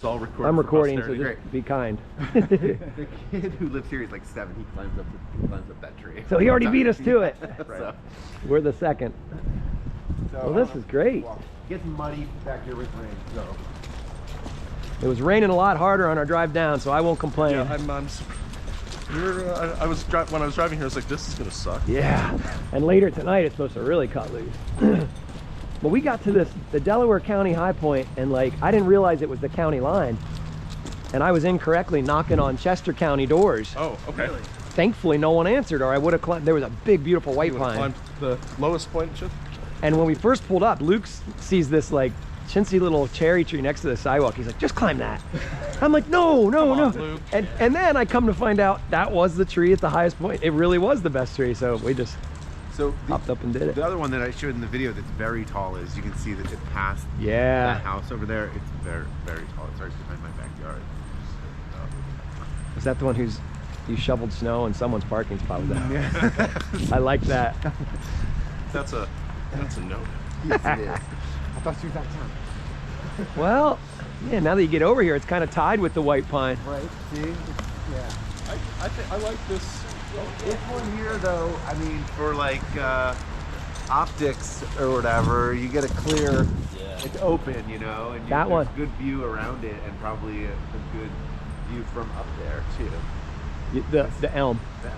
It's all recorded. I'm recording, so just be kind. The kid who lives here, he's like 7. He climbs up that tree. So he already beat us to it. So, We're the second. Well, this is great. It gets muddy back here with rain, so. It was raining a lot harder on our drive down, so I won't complain. Yeah, I was when I was driving here, I was like, this is gonna suck. Yeah, and later tonight it's supposed to really cut loose. But we got to the Delaware County high point, and like I didn't realize it was the county line, and I was incorrectly knocking on Chester County doors. Oh, okay. Really? Thankfully, no one answered, or I would have climbed. There was a big, beautiful white pine. Climbed the lowest point, Chip? And when we first pulled up, Luke sees this like chintzy little cherry tree next to the sidewalk. He's like, just climb that. I'm like, no. Luke. And then I come to find out that was the tree at the highest point. It really was the best tree, so we just hopped up and did it. The other one that I showed in the video that's very tall is, you can see that it passed that house over there. It's very, very tall. It's right behind my backyard. Is that the one you shoveled snow in someone's parking spot? Was that? Yeah. I like that. That's a note. Yes, it is. I thought she was out of town. Well, yeah, now that you get over here, it's kind of tied with the white pine. Right, see? Yeah. I like this. This one here, though, I mean, for like optics or whatever, you get a clear, it's open, you know, and that there's a good view around it, and probably a good view from up there, too. The elm. The elm, yeah.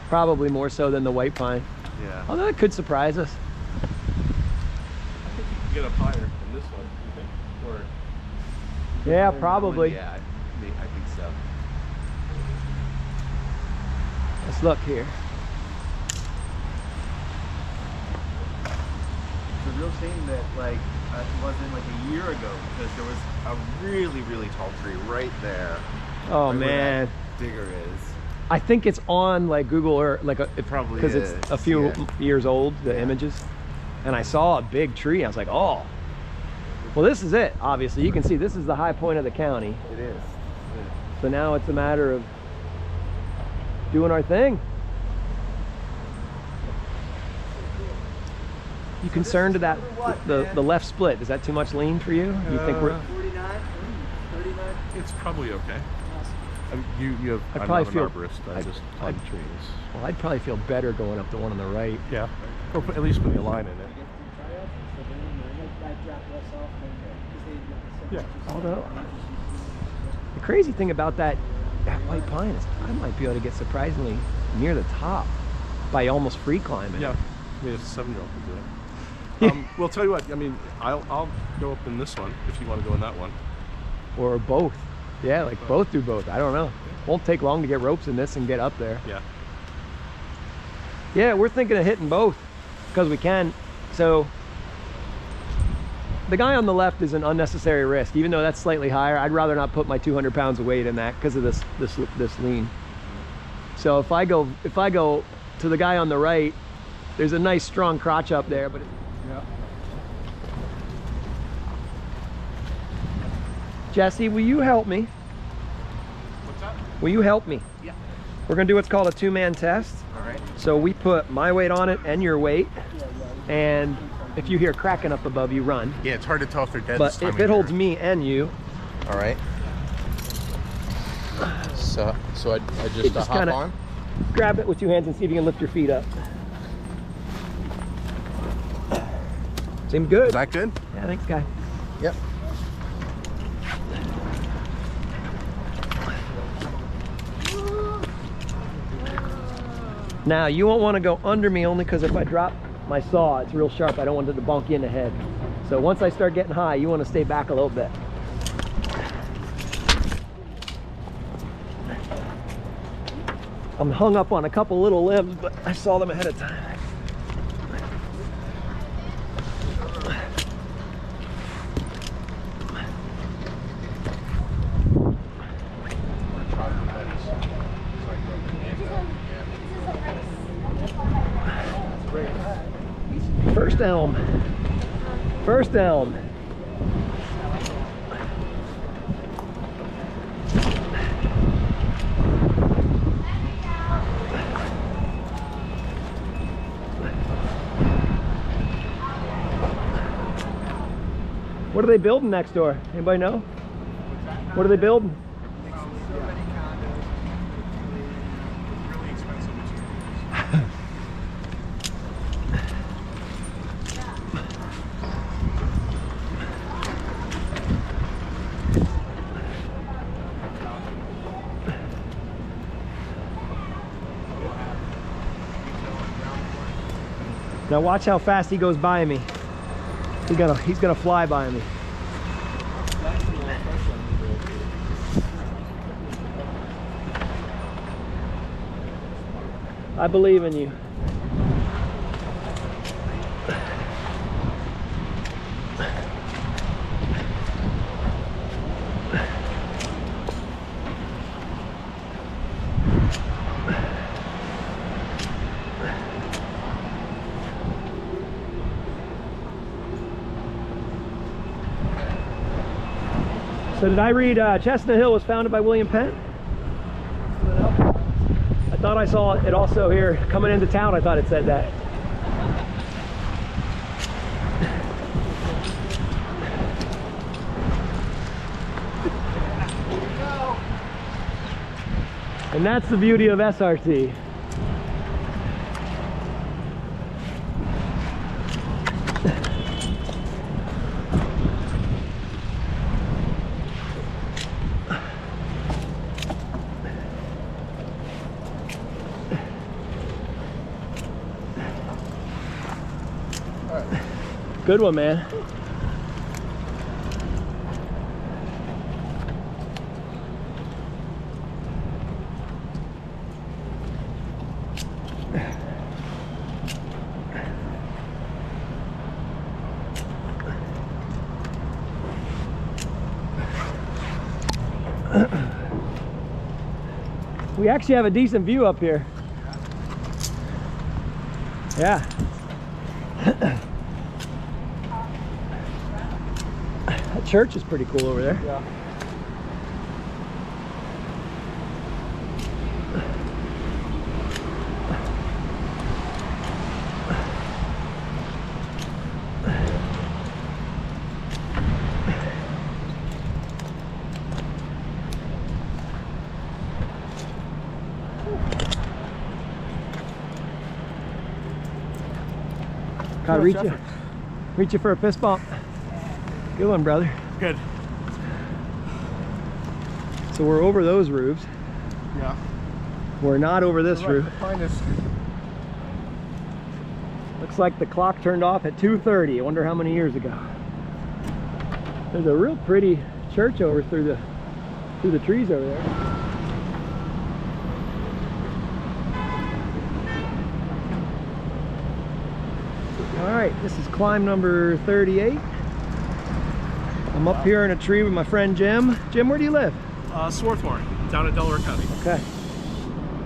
Probably more so than the white pine. Yeah. Although it could surprise us. I think you can get up higher than this one, you think? Or yeah, probably. Yeah, I think so. Let's look here. It's a real shame that like it wasn't like a year ago, because there was a really, really tall tree right there. Oh right man. Digger is. I think it's on like Google or like it probably because it's a few years old, the images. And I saw a big tree. I was like, oh. Well, this is it. Obviously, you can see this is the high point of the county. It is. So now it's a matter of doing our thing. You concerned that the left split? Is that too much lean for you? You think we're 49, 39? It's probably okay. I'm I'd not an arborist. I just climb trees. Well, I'd probably feel better going up the one on the right. Yeah. Or at least putting a line in it. Yeah. Although the crazy thing about that white pine is I might be able to get surprisingly near the top by almost free climbing. Yeah. I mean, a 7-year-old could do it. Well, tell you what. I mean, I'll go up in this one if you want to go in that one. Or both. Yeah, like both do both. I don't know. Won't take long to get ropes in this and get up there. Yeah. Yeah, we're thinking of hitting both because we can. So the guy on the left is an unnecessary risk. Even though that's slightly higher, I'd rather not put my 200 pounds of weight in that because of this lean. So if I go to the guy on the right, there's a nice strong crotch up there, but Jesse, will you help me? What's that? Will you help me? Yeah. We're gonna do what's called a 2-man test. All right. So we put my weight on it and your weight, and if you hear cracking up above you, run. Yeah, it's hard to tell if they're dead. But if it holds me and you, all right. So I just hop kinda on. Grab it with 2 hands and see if you can lift your feet up. Seem good. Is that good? Yeah, thanks, guy. Yep. Now you won't want to go under me only because if I drop my saw, it's real sharp. I don't want it to bonk you in the head. So once I start getting high, you want to stay back a little bit. I'm hung up on a couple little limbs, but I saw them ahead of time. First elm. First elm. What are they building next door? Anybody know? What's that? What are they building? Really expensive materials. Now watch how fast he goes by me. He's gonna fly by me. I believe in you. So did I read Chestnut Hill was founded by William Penn? I thought I saw it also here coming into town. I thought it said that. And that's the beauty of SRT. Good one, man. We actually have a decent view up here. Yeah. That church is pretty cool over there. Yeah. God, reach you for a fist bump. Good one, brother. Good. So we're over those roofs. Yeah. We're not over this roof. Behind us. Looks like the clock turned off at 2:30. I wonder how many years ago. There's a real pretty church over through the trees over there. All right, this is climb number 38. I'm up here in a tree with my friend Jim. Jim, where do you live? Swarthmore, down in Delaware County. Okay.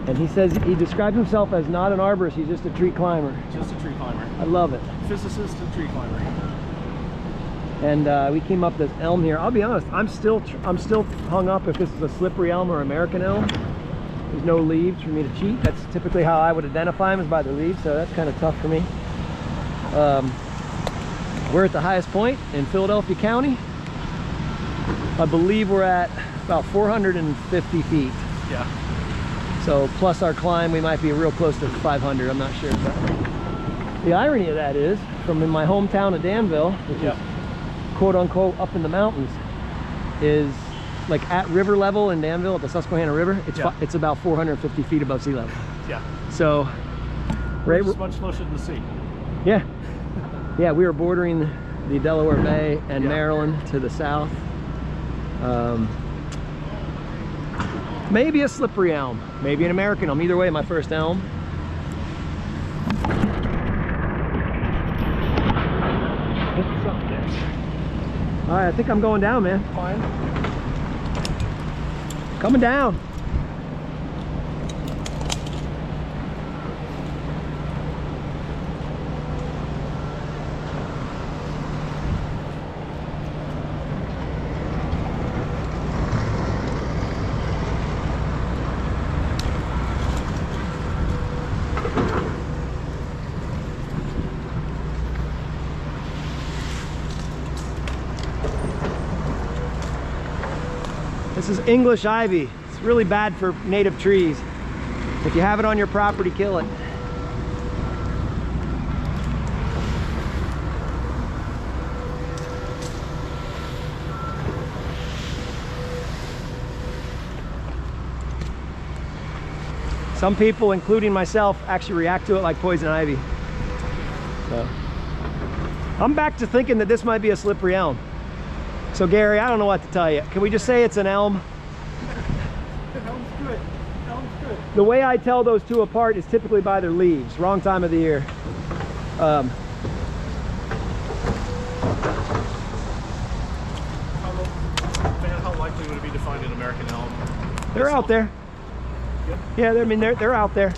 And he says he describes himself as not an arborist, he's just a tree climber. Just a tree climber. I love it. Physicist and tree climber. And we came up this elm here. I'll be honest, I'm still hung up if this is a slippery elm or American elm. There's no leaves for me to cheat. That's typically how I would identify them, is by the leaves, so that's kind of tough for me. We're at the highest point in Philadelphia County. I believe we're at about 450 feet. Yeah. So plus our climb, we might be real close to 500, I'm not sure. But the irony of that is, from in my hometown of Danville, which is quote unquote up in the mountains, is like at river level in Danville at the Susquehanna River, it's about 450 feet above sea level. Yeah. So We're just much closer to the sea. Yeah. Yeah, we were bordering the Delaware Bay and Maryland to the south. Maybe a slippery elm, maybe an American elm. Either way, my first elm. All right, I think I'm going down, man. Fine. Coming down. This is English ivy. It's really bad for native trees. If you have it on your property, kill it. Some people, including myself, actually react to it like poison ivy. So, I'm back to thinking that this might be a slippery elm. So Gary, I don't know what to tell you. Can we just say it's an elm? Elm's good. Elm's good. The way I tell those two apart is typically by their leaves. Wrong time of the year. Man, how likely would it be to find an American elm? They're out there. Yeah, I mean they're out there.